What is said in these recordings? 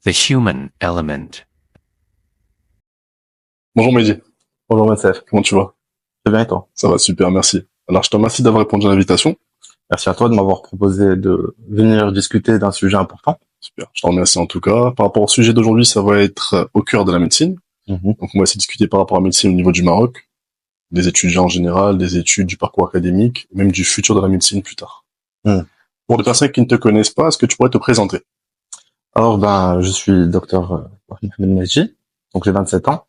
The human element. Bonjour Mehdi, Bonjour Massef, comment tu vas? très bien et toi? Ça va super, merci. Alors je te remercie d'avoir répondu à l'invitation. Merci à toi de m'avoir proposé de venir discuter d'un sujet important. Super, je te remercie en tout cas. Par rapport au sujet d'aujourd'hui, ça va être au cœur de la médecine. Donc on va essayer de discuter par rapport à la médecine au niveau du Maroc, des étudiants en général, des études, du parcours académique, même du futur de la médecine plus tard. Mm. Pour les personnes qui ne te connaissent pas, est-ce que tu pourrais te présenter? Alors je suis docteur Mohamed Medji, donc j'ai 27 ans.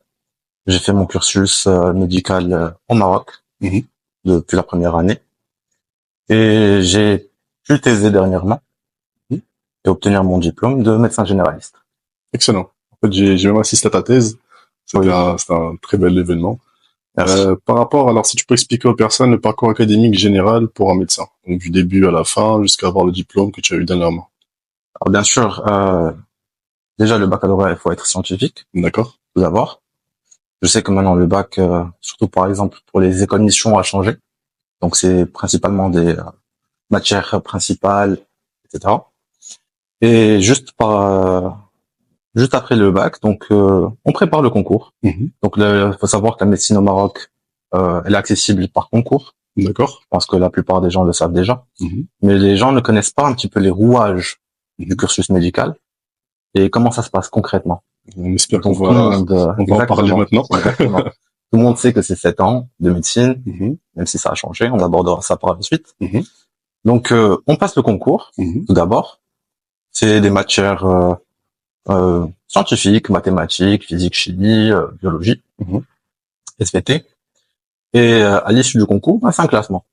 J'ai fait mon cursus médical au Maroc Mhm. depuis la première année. Et j'ai pu thèser dernièrement Mhm. et obtenir mon diplôme de médecin généraliste. Excellent. En fait, j'ai même assisté à ta thèse. C'était Oui. c'était un très bel événement. Merci. Par rapport, alors si tu peux expliquer aux personnes le parcours académique général pour un médecin, donc du début à la fin jusqu'à avoir le diplôme que tu as eu dernièrement. Alors bien sûr, déjà le baccalauréat, il faut être scientifique, D'accord? tout d'abord. Je sais que maintenant le bac, surtout par exemple pour les écoles missions, a changé. Donc c'est principalement des matières principales, etc. Et juste après le bac, donc on prépare le concours. Mhm. Donc il faut savoir que la médecine au Maroc, elle est accessible par concours. D'accord? Je pense que la plupart des gens le savent déjà, Mhm. mais les gens ne connaissent pas un petit peu les rouages du cursus médical et comment ça se passe concrètement. On espère qu'on Donc tout va, le monde, on va en parler maintenant. exactement. Tout le monde sait que c'est 7 ans de médecine, Mhm. même si ça a changé. On abordera ça par la suite. Mhm. Donc on passe le concours. Mhm. Tout d'abord, c'est des matières scientifiques, mathématiques, physique, chimie, biologie, Mhm. SVT. Et à l'issue du concours, c'est un classement.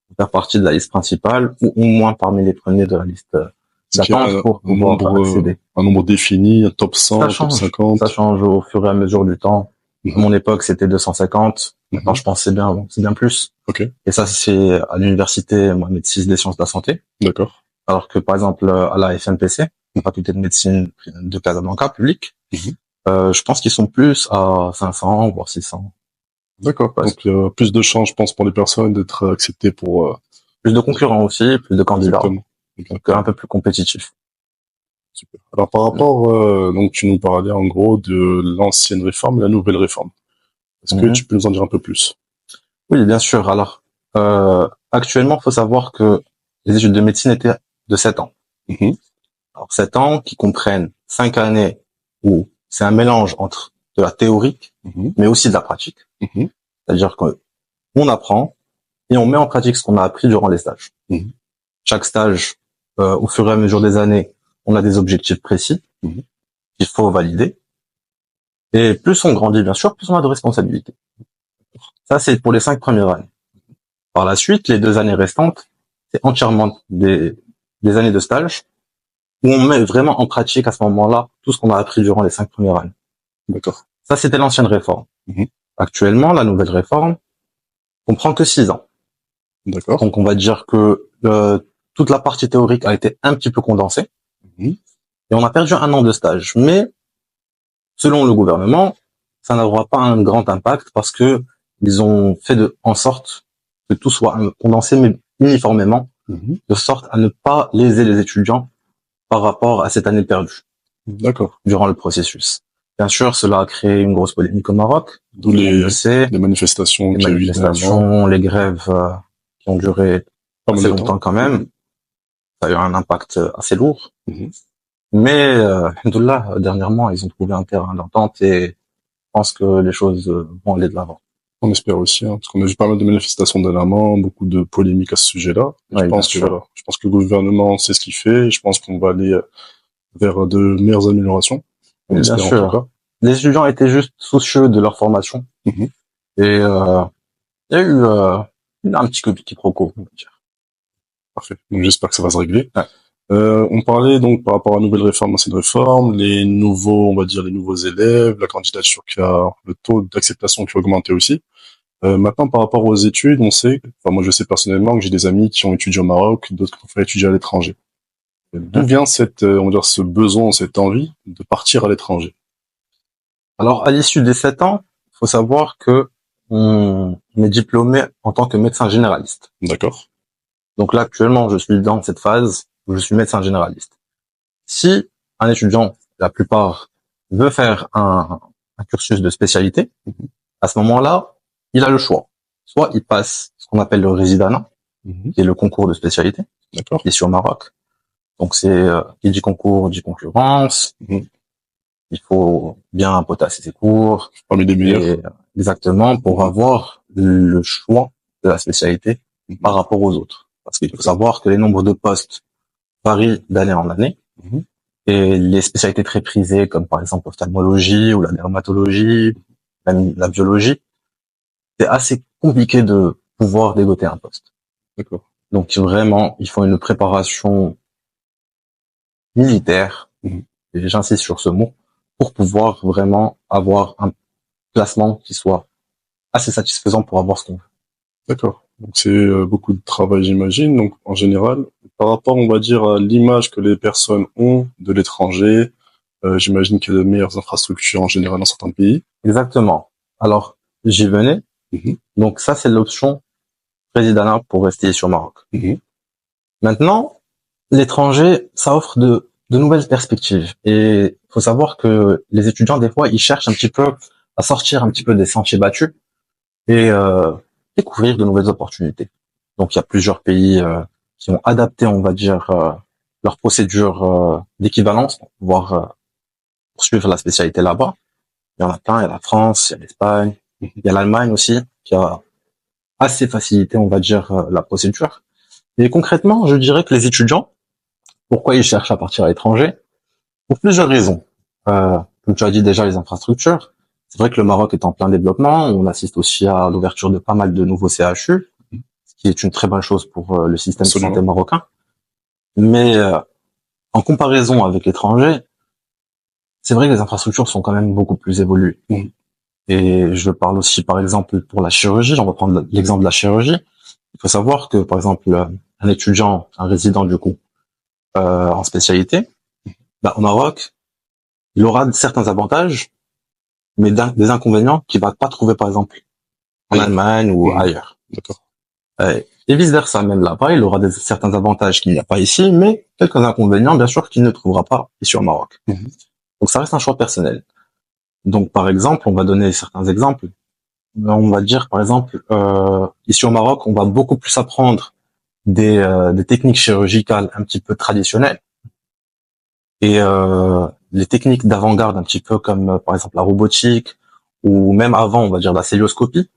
Faut faire partie de la liste principale ou au moins parmi les premiers de la liste Est-ce qu'il y a d'attente pour pouvoir accéder. un nombre défini, un top 100, Ça top change. 50? Ça change au fur et à mesure du temps. À Mhm. mon époque, c'était 250. Maintenant, Mhm. je pense que c'est bien plus. Ok, Et ça, c'est à l'université Mohamed VI des sciences de la santé. d'accord. Alors que, par exemple, à la FNPC, la faculté de médecine de Casablanca, publique, Mhm. je pense qu'ils sont plus à 500, voire 600. D'accord. Ouais, Donc, il y a plus de chances, je pense, pour les personnes d'être acceptées pour, plus de concurrents aussi, plus de candidats. exactement. Donc, un peu plus compétitif. Super. Alors, par rapport, donc, tu nous parlais en gros de l'ancienne réforme et la nouvelle réforme. Est-ce que Mhm. tu peux nous en dire un peu plus? Oui, bien sûr. Alors, actuellement, il faut savoir que les études de médecine étaient de 7 ans. Mhm. Alors, 7 ans qui comprennent 5 années où c'est un mélange entre de la théorique, Mhm. mais aussi de la pratique. Mhm. C'est-à-dire qu'on apprend et on met en pratique ce qu'on a appris durant les stages. Mhm. Chaque stage, au fur et à mesure des années, on a des objectifs précis Mhm. qu'il faut valider. Et plus on grandit, bien sûr, plus on a de responsabilités. Ça, c'est pour les 5 premières années. Par la suite, les 2 années restantes, c'est entièrement des années de stage où on met vraiment en pratique à ce moment-là tout ce qu'on a appris durant les 5 premières années. D'accord. Ça, c'était l'ancienne réforme. Mhm. Actuellement, la nouvelle réforme comprend que 6 ans. D'accord. Donc, on va dire que toute la partie théorique a été un petit peu condensée Mhm. et on a perdu 1 an de stage. Mais, selon le gouvernement, ça n'aura pas un grand impact parce que ils ont fait en sorte que tout soit condensé, mais uniformément, Mhm. de sorte à ne pas léser les étudiants par rapport à cette année perdue D'accord. durant le processus. Bien sûr, cela a créé une grosse polémique au Maroc. D'où On le sait, les manifestations les qu'il y a eu dernièrement. manifestations, les grèves qui ont duré Pas mal assez de longtemps temps. quand même. Ça a eu un impact assez lourd. Mhm. Mais, alhamdoulilah, dernièrement, ils ont trouvé un terrain d'entente et je pense que les choses vont aller de l'avant. On espère aussi, hein, parce qu'on a vu pas mal de manifestations dernièrement, beaucoup de polémiques à ce sujet-là. Oui, bien sûr. Voilà, je pense que le gouvernement sait ce qu'il fait, et je pense qu'on va aller vers de meilleures améliorations. On Oui, bien espère en tout sûr. cas. Les étudiants étaient juste soucieux de leur formation. Mhm. Et il y a eu un petit quiproquo, on va dire. Parfait. Donc j'espère que ça va se régler. Ouais. On parlait donc par rapport à la nouvelle réforme, ancienne réforme, les nouveaux, on va dire les nouveaux élèves, la candidature qui a, le taux d'acceptation qui a augmenté aussi. Maintenant, par rapport aux études, on sait, enfin moi je sais personnellement que j'ai des amis qui ont étudié au Maroc, d'autres qui ont fait étudier à l'étranger. D'où vient cette, on va dire, ce besoin, cette envie de partir à l'étranger? Alors, à l'issue des 7 ans, il faut savoir que on est diplômé en tant que médecin généraliste. D'accord. Donc là, actuellement, je suis dans cette phase où je suis médecin généraliste. Si un étudiant la plupart veut faire un cursus de spécialité, à ce moment-là, il a le choix. Soit il passe ce qu'on appelle le résidanat, qui est le concours de spécialité, D'accord. ici au Maroc. Donc c'est, qui dit concours, dit concurrence. Il faut bien potasser ses cours. Parmi les meilleurs. Et, exactement, pour avoir le choix de la spécialité par rapport aux autres. Parce qu'il faut savoir que les nombres de postes varient d'année en année. Et les spécialités très prisées, comme par exemple l'ophtalmologie ou la dermatologie, même la biologie, c'est assez compliqué de pouvoir dégoter un poste. D'accord. Donc vraiment, il faut une préparation militaire, et j'insiste sur ce mot, pour pouvoir vraiment avoir un placement qui soit assez satisfaisant pour avoir ce qu'on veut. D'accord. Donc c'est beaucoup de travail, j'imagine. Donc en général, par rapport, on va dire, à l'image que les personnes ont de l'étranger, j'imagine qu'il y a de meilleures infrastructures en général dans certains pays. Exactement. Alors, j'y venais. Donc ça, c'est l'option résidanat pour rester sur Maroc. Maintenant, l'étranger, ça offre de nouvelles perspectives. Et il faut savoir que les étudiants, des fois, ils cherchent un petit peu à sortir un petit peu des sentiers battus et découvrir de nouvelles opportunités. Donc, il y a plusieurs pays qui ont adapté, on va dire, leur procédure d'équivalence pour pouvoir poursuivre la spécialité là-bas. Il y en a plein, il y a la France, il y a l'Espagne, il y a l'Allemagne aussi, qui a assez facilité, on va dire, la procédure. Et concrètement, je dirais que les étudiants, pourquoi ils cherchent à partir à l'étranger? Pour plusieurs raisons. Comme tu as dit déjà, les infrastructures. C'est vrai que le Maroc est en plein développement. On assiste aussi à l'ouverture de pas mal de nouveaux CHU, ce qui est une très bonne chose pour le système de santé marocain. Mais en comparaison avec l'étranger, c'est vrai que les infrastructures sont quand même beaucoup plus évoluées. Et je parle aussi, par exemple, pour la chirurgie. On va prendre l'exemple de la chirurgie. Il faut savoir que, par exemple, un étudiant, un résident du coup, en spécialité, au Maroc, il aura certains avantages, mais des inconvénients qu'il va pas trouver, par exemple, en Allemagne ou ailleurs. D'accord. Et vice versa, même là-bas, il aura certains avantages qu'il n'y a pas ici, mais quelques inconvénients, bien sûr, qu'il ne trouvera pas ici au Maroc. Donc ça reste un choix personnel. Donc par exemple, on va donner certains exemples. On va dire, par exemple, ici au Maroc, on va beaucoup plus apprendre des techniques chirurgicales un petit peu traditionnelles et les techniques d'avant-garde un petit peu comme par exemple la robotique ou même avant, on va dire la célioscopie.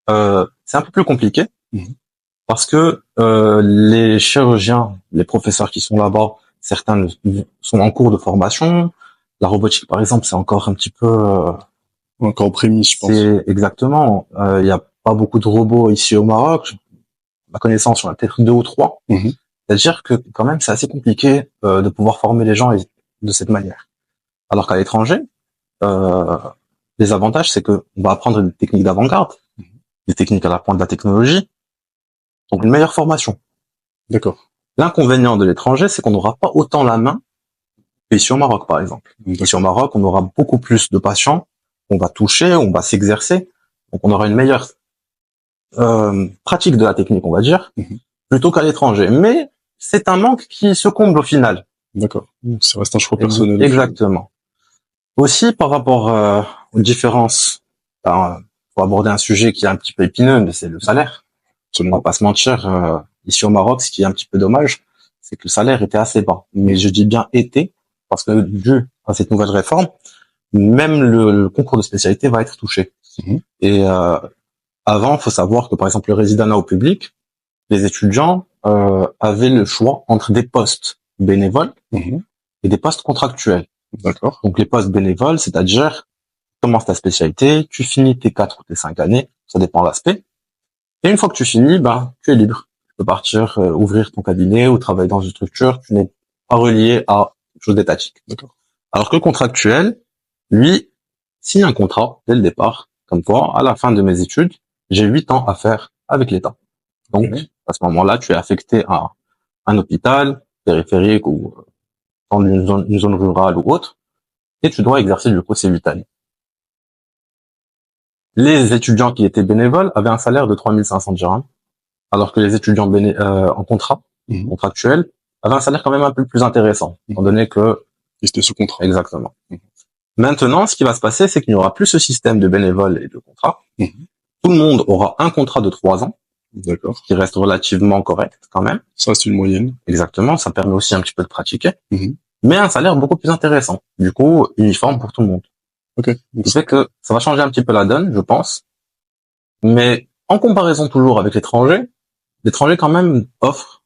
C'est un peu plus compliqué parce que les chirurgiens, les professeurs qui sont là-bas, certains sont en cours de formation. La robotique, par exemple, c'est encore un petit peu encore prémisse, je pense. C'est exactement. Il y a pas beaucoup de robots ici au Maroc. Ma connaissance, on a peut-être 2 ou 3. C'est-à-dire que quand même, c'est assez compliqué de pouvoir former les gens de cette manière. Alors qu'à l'étranger, les avantages, c'est que on va apprendre des techniques d'avant-garde, des techniques à la pointe de la technologie, donc une meilleure formation. D'accord. L'inconvénient de l'étranger, c'est qu'on n'aura pas autant la main qu'ici au Maroc, par exemple. Ici au Maroc, on aura beaucoup plus de patients, on va toucher, on va s'exercer, donc on aura une meilleure pratique de la technique, on va dire, plutôt qu'à l'étranger. Mais c'est un manque qui se comble au final. D'accord. Ça reste un choix personnel. Exactement. Aussi, par rapport aux différences, pour aborder un sujet qui est un petit peu épineux, mais c'est le salaire. On va pas se mentir, ici au Maroc, ce qui est un petit peu dommage, c'est que le salaire était assez bas. Mais je dis bien été, parce que dû à cette nouvelle réforme, même le concours de spécialité va être touché. Et avant, faut savoir que par exemple le résidanat au public, les étudiants avaient le choix entre des postes bénévoles et des postes contractuels. D'accord. Donc les postes bénévoles, c'est-à-dire tu commences ta spécialité, tu finis tes 4 ou tes 5 années, ça dépend de l'aspect. Et une fois que tu finis, tu es libre. Tu peux partir ouvrir ton cabinet ou travailler dans une structure, tu n'es pas relié à quelque chose d'étatique. D'accord. Alors que le contractuel, lui, signe un contrat dès le départ, comme quoi, à la fin de mes études, j'ai 8 ans à faire avec l'État. Donc, à ce moment-là, tu es affecté à un hôpital périphérique ou dans une zone rurale ou autre, et tu dois exercer du coup ces 8 années. Les étudiants qui étaient bénévoles avaient un salaire de 3500 dirhams, alors que les étudiants en contrat, contractuels, avaient un salaire quand même un peu plus intéressant, étant donné que Et c'était sous contrat. Exactement. Maintenant, ce qui va se passer, c'est qu'il n'y aura plus ce système de bénévoles et de contrats. Tout le monde aura un contrat de 3 ans, D'accord. qui reste relativement correct quand même. Ça, c'est une moyenne. Exactement, ça permet aussi un petit peu de pratiquer. Mhm. Mais un salaire beaucoup plus intéressant. Du coup, uniforme pour tout le monde. Ok. Ce qui fait que ça va changer un petit peu la donne, je pense. Mais en comparaison toujours avec l'étranger quand même offre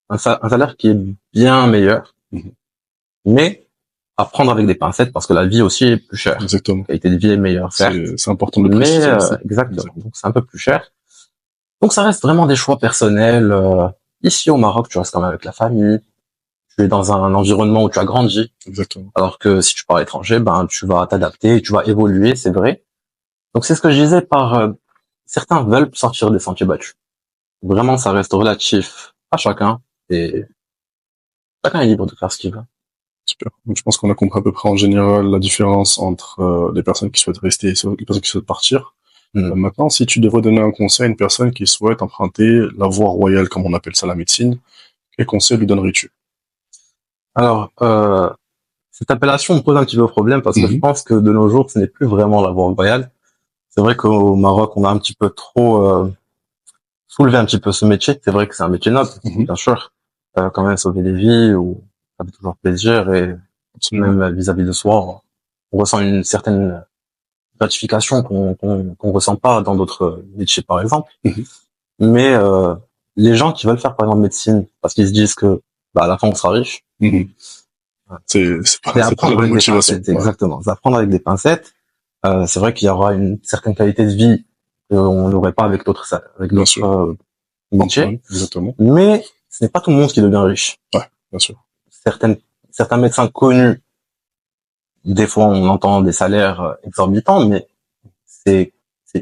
un salaire qui est bien meilleur. Mhm. Mais à prendre avec des pincettes parce que la vie aussi est plus chère. Exactement. La qualité de vie est meilleure, certes. C'est important de le Mais préciser aussi. exactement. Donc c'est un peu plus cher. Donc ça reste vraiment des choix personnels. Ici au Maroc, tu restes quand même avec la famille. Tu es dans un environnement où tu as grandi. Exactement. Alors que si tu pars à l'étranger, ben tu vas t'adapter, tu vas évoluer, c'est vrai. Donc c'est ce que je disais par certains veulent sortir des sentiers battus. Vraiment, ça reste relatif à chacun et chacun est libre de faire ce qu'il veut. Super. Donc, je pense qu'on a compris à peu près en général la différence entre les personnes qui souhaitent rester et les personnes qui souhaitent partir. Maintenant, si tu devrais donner un conseil à une personne qui souhaite emprunter la voie royale, comme on appelle ça la médecine, quel conseil lui donnerais-tu? Alors, cette appellation me pose un petit peu problème parce que je pense que de nos jours, ce n'est plus vraiment la voie royale. C'est vrai qu'au Maroc, on a un petit peu trop soulevé un petit peu ce métier. C'est vrai que c'est un métier noble, bien sûr. Quand même sauver des vies, ou ça fait toujours plaisir et même vis-à-vis de soi, on ressent une certaine gratification qu'on ressent pas dans d'autres métiers, par exemple. Mais les gens qui veulent faire par exemple médecine parce qu'ils se disent que bah à la fin on sera riche. C'est pas la bonne motivation. Exactement. C'est à prendre avec des pincettes. C'est vrai qu'il y aura une certaine qualité de vie qu'on n'aurait pas avec d'autres métiers. Exactement. Mais ce n'est pas tout le monde qui devient riche. Ouais, bien sûr. Certains médecins connus, des fois on entend des salaires exorbitants, mais c'est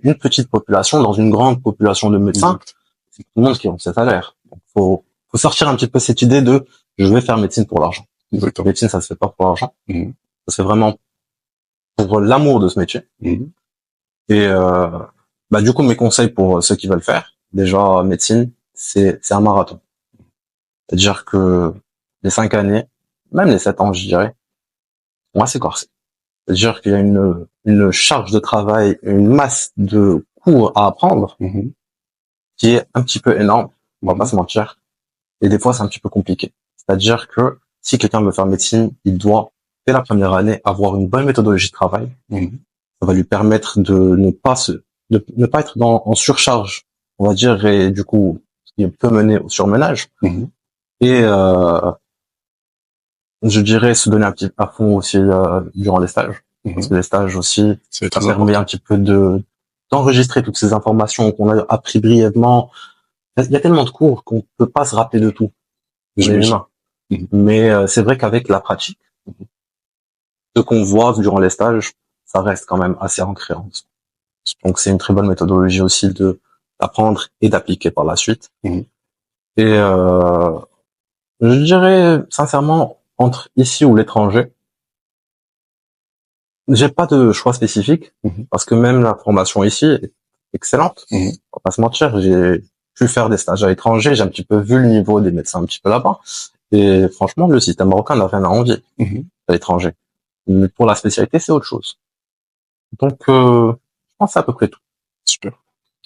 une petite population dans une grande population de médecins. C'est tout le monde qui a ces salaires. Donc faut sortir un petit peu cette idée de je vais faire médecine pour l'argent. Médecine, ça se fait pas pour l'argent. Ça se fait vraiment pour l'amour de ce métier. Et bah du coup mes conseils pour ceux qui veulent faire, déjà médecine, c'est un marathon. C'est-à-dire que les 5 années, même les 7 ans, je dirais, sont assez corsés. C'est-à-dire qu'il y a une charge de travail, une masse de cours à apprendre qui est un petit peu énorme, on va pas se mentir. Et des fois, c'est un petit peu compliqué. C'est-à-dire que si quelqu'un veut faire médecine, il doit, dès la première année, avoir une bonne méthodologie de travail. Ça va lui permettre de ne pas être en surcharge, on va dire, et du coup, ce qui peut mener au surmenage. Et je dirais se donner un petit à fond aussi durant les stages. Parce que les stages aussi, ça permet un petit peu d'enregistrer toutes ces informations qu'on a appris brièvement. Il y a tellement de cours qu'on peut pas se rappeler de tout. On est humain. Mais c'est vrai qu'avec la pratique, ce qu'on voit durant les stages, ça reste quand même assez ancré en nous. Donc c'est une très bonne méthodologie aussi d'apprendre et d'appliquer par la suite. Et je dirais sincèrement, entre ici ou l'étranger, j'ai pas de choix spécifique, parce que même la formation ici est excellente. On va pas se mentir, j'ai pu faire des stages à l'étranger, j'ai un petit peu vu le niveau des médecins un petit peu là-bas. Et franchement, le système marocain n'a rien à envier à l'étranger. Mais pour la spécialité, c'est autre chose. Donc, je pense que c'est à peu près tout. Super.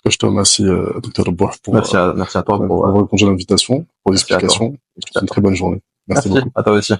Je te remercie, Dr. Rabouh, merci à toi pour avoir répondu à l'invitation, pour l'explication. C'est une très bonne journée. Merci beaucoup. À toi aussi.